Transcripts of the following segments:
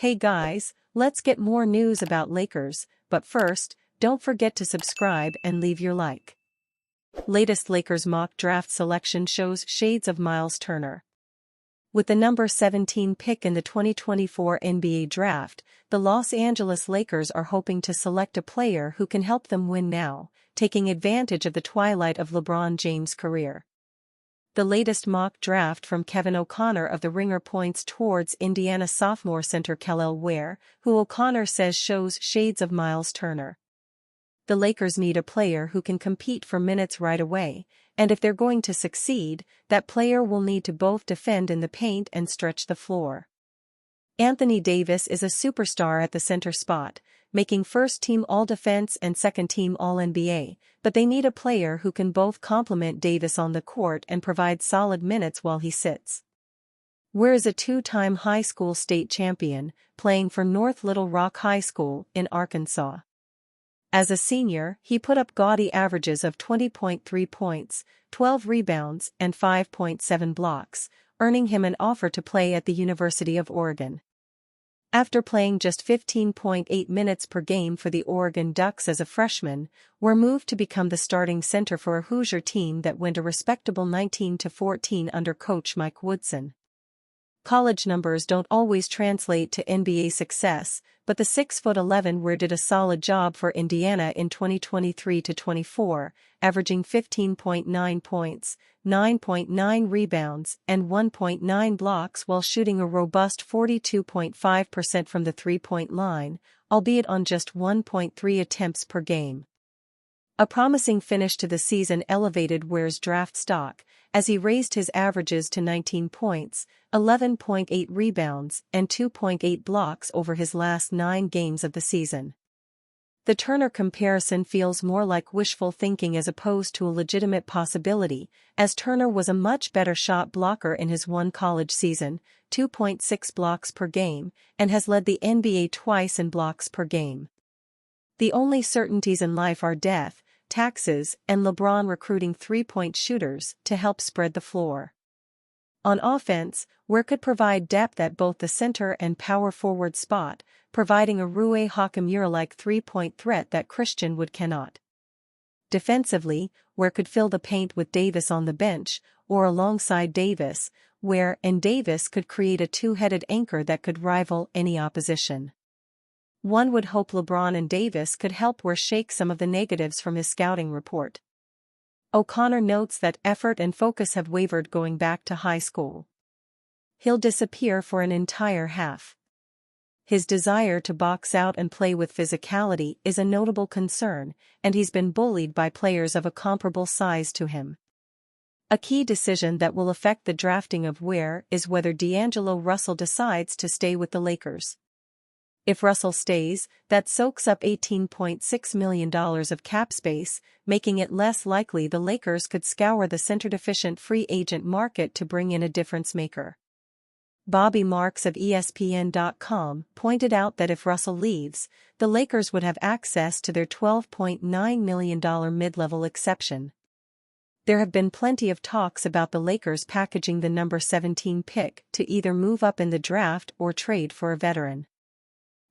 Hey guys, let's get more news about Lakers, but first, don't forget to subscribe and leave your like. Latest Lakers mock draft selection shows shades of Miles Turner. With the number 17 pick in the 2024 NBA Draft, the Los Angeles Lakers are hoping to select a player who can help them win now, taking advantage of the twilight of LeBron James' career. The latest mock draft from Kevin O'Connor of The Ringer points towards Indiana sophomore center Kel'el Ware, who O'Connor says shows shades of Miles Turner. The Lakers need a player who can compete for minutes right away, and if they're going to succeed, that player will need to both defend in the paint and stretch the floor. Anthony Davis is a superstar at the center spot, making first-team All-Defense and second-team All-NBA, but they need a player who can both complement Davis on the court and provide solid minutes while he sits. Ware is a two-time high school state champion, playing for North Little Rock High School in Arkansas. As a senior, he put up gaudy averages of 20.3 points, 12 rebounds, and 5.7 blocks, earning him an offer to play at the University of Oregon. After playing just 15.8 minutes per game for the Oregon Ducks as a freshman, Ware moved to become the starting center for a Hoosier team that went a respectable 19-14 under coach Mike Woodson. College numbers don't always translate to NBA success, but the 6'11" Ware did a solid job for Indiana in 2023-24, averaging 15.9 points, 9.9 rebounds, and 1.9 blocks while shooting a robust 42.5% from the three-point line, albeit on just 1.3 attempts per game. A promising finish to the season elevated Ware's draft stock, as he raised his averages to 19 points, 11.8 rebounds, and 2.8 blocks over his last 9 games of the season. The Turner comparison feels more like wishful thinking as opposed to a legitimate possibility, as Turner was a much better shot blocker in his one college season, 2.6 blocks per game, and has led the NBA twice in blocks per game. The only certainties in life are death, taxes, and LeBron recruiting three-point shooters to help spread the floor. On offense, Ware could provide depth at both the center and power forward spot, providing a Rui Hachimura-like three-point threat that Christian Wood cannot. Defensively, Ware could fill the paint with Davis on the bench, or alongside Davis, Ware and Davis could create a two-headed anchor that could rival any opposition. One would hope LeBron and Davis could help Ware shake some of the negatives from his scouting report. O'Connor notes that effort and focus have wavered going back to high school. He'll disappear for an entire half. His desire to box out and play with physicality is a notable concern, and he's been bullied by players of a comparable size to him. A key decision that will affect the drafting of Ware is whether DAngelo Russell decides to stay with the Lakers. If Russell stays, that soaks up $18.6 million of cap space, making it less likely the Lakers could scour the center-deficient free agent market to bring in a difference maker. Bobby Marks of ESPN.com pointed out that if Russell leaves, the Lakers would have access to their $12.9 million mid-level exception. There have been plenty of talks about the Lakers packaging the number 17 pick to either move up in the draft or trade for a veteran.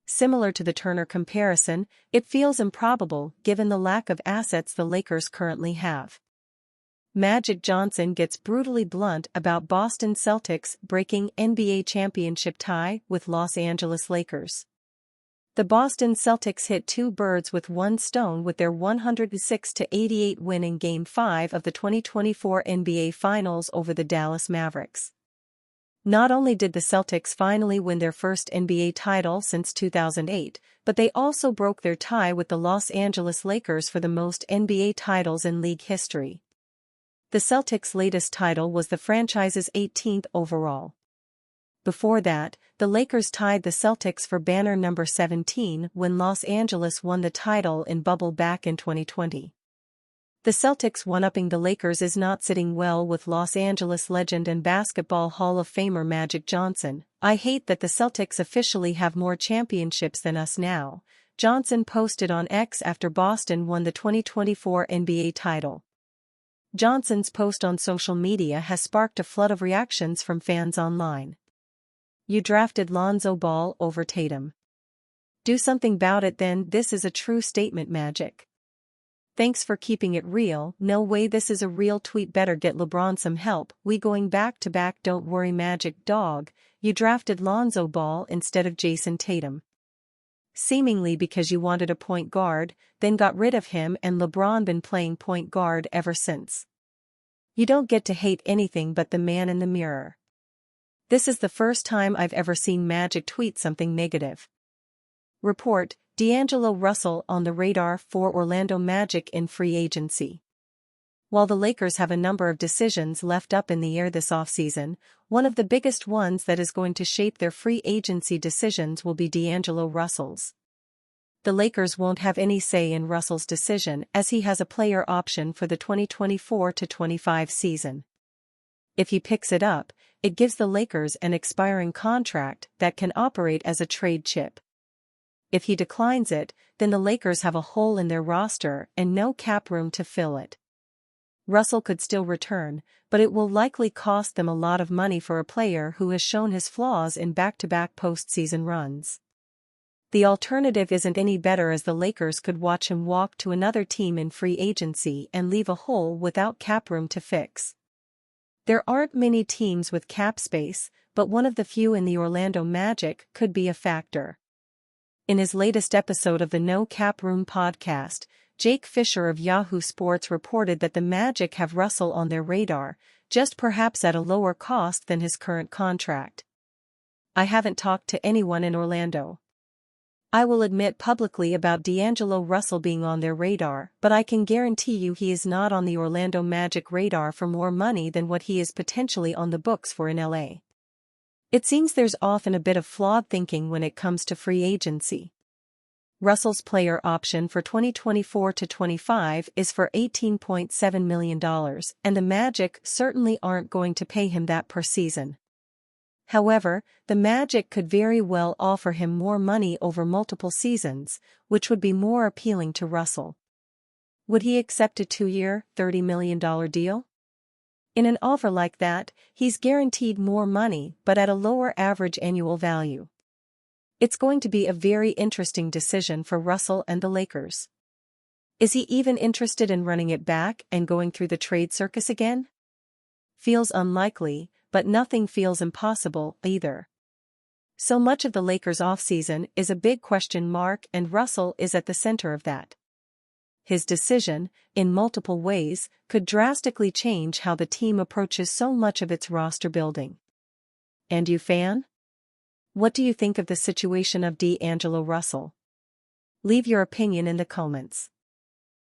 Similar to the Turner comparison, it feels improbable given the lack of assets the Lakers currently have. Magic Johnson gets brutally blunt about Boston Celtics breaking NBA championship tie with Los Angeles Lakers. The Boston Celtics hit two birds with one stone with their 106-88 win in Game 5 of the 2024 NBA Finals over the Dallas Mavericks. Not only did the Celtics finally win their first NBA title since 2008, but they also broke their tie with the Los Angeles Lakers for the most NBA titles in league history. The Celtics' latest title was the franchise's 18th overall. Before that, the Lakers tied the Celtics for banner number 17 when Los Angeles won the title in bubble back in 2020. The Celtics one-upping the Lakers is not sitting well with Los Angeles legend and Basketball Hall of Famer Magic Johnson. "I hate that the Celtics officially have more championships than us now," Johnson posted on X after Boston won the 2024 NBA title. Johnson's post on social media has sparked a flood of reactions from fans online. You drafted Lonzo Ball over Tatum. Do something about it then. This is a true statement. Magic. Thanks for keeping it real. No way, this is a real tweet. Better get LeBron some help. We going back to back. Don't worry, Magic Dog. You drafted Lonzo Ball instead of Jason Tatum. Seemingly because you wanted a point guard, then got rid of him, and LeBron been playing point guard ever since. You don't get to hate anything but the man in the mirror. This is the first time I've ever seen Magic tweet something negative. Report: DAngelo Russell on the radar for Orlando Magic in free agency. While the Lakers have a number of decisions left up in the air this offseason, one of the biggest ones that is going to shape their free agency decisions will be DAngelo Russell's. The Lakers won't have any say in Russell's decision as he has a player option for the 2024-25 season. If he picks it up, it gives the Lakers an expiring contract that can operate as a trade chip. If he declines it, then the Lakers have a hole in their roster and no cap room to fill it. Russell could still return, but it will likely cost them a lot of money for a player who has shown his flaws in back-to-back postseason runs. The alternative isn't any better, as the Lakers could watch him walk to another team in free agency and leave a hole without cap room to fix. There aren't many teams with cap space, but one of the few in the Orlando Magic could be a factor. In his latest episode of the No Cap Room podcast, Jake Fisher of Yahoo Sports reported that the Magic have Russell on their radar, just perhaps at a lower cost than his current contract. I haven't talked to anyone in Orlando. I will admit publicly about DAngelo Russell being on their radar, but I can guarantee you he is not on the Orlando Magic radar for more money than what he is potentially on the books for in LA. It seems there's often a bit of flawed thinking when it comes to free agency. Russell's player option for 2024-25 is for $18.7 million, and the Magic certainly aren't going to pay him that per season. However, the Magic could very well offer him more money over multiple seasons, which would be more appealing to Russell. Would he accept a 2-year, $30 million deal? In an offer like that, he's guaranteed more money but at a lower average annual value. It's going to be a very interesting decision for Russell and the Lakers. Is he even interested in running it back and going through the trade circus again? Feels unlikely, but nothing feels impossible either. So much of the Lakers' offseason is a big question mark, and Russell is at the center of that. His decision, in multiple ways, could drastically change how the team approaches so much of its roster building. And you, fan? What do you think of the situation of DAngelo Russell? Leave your opinion in the comments.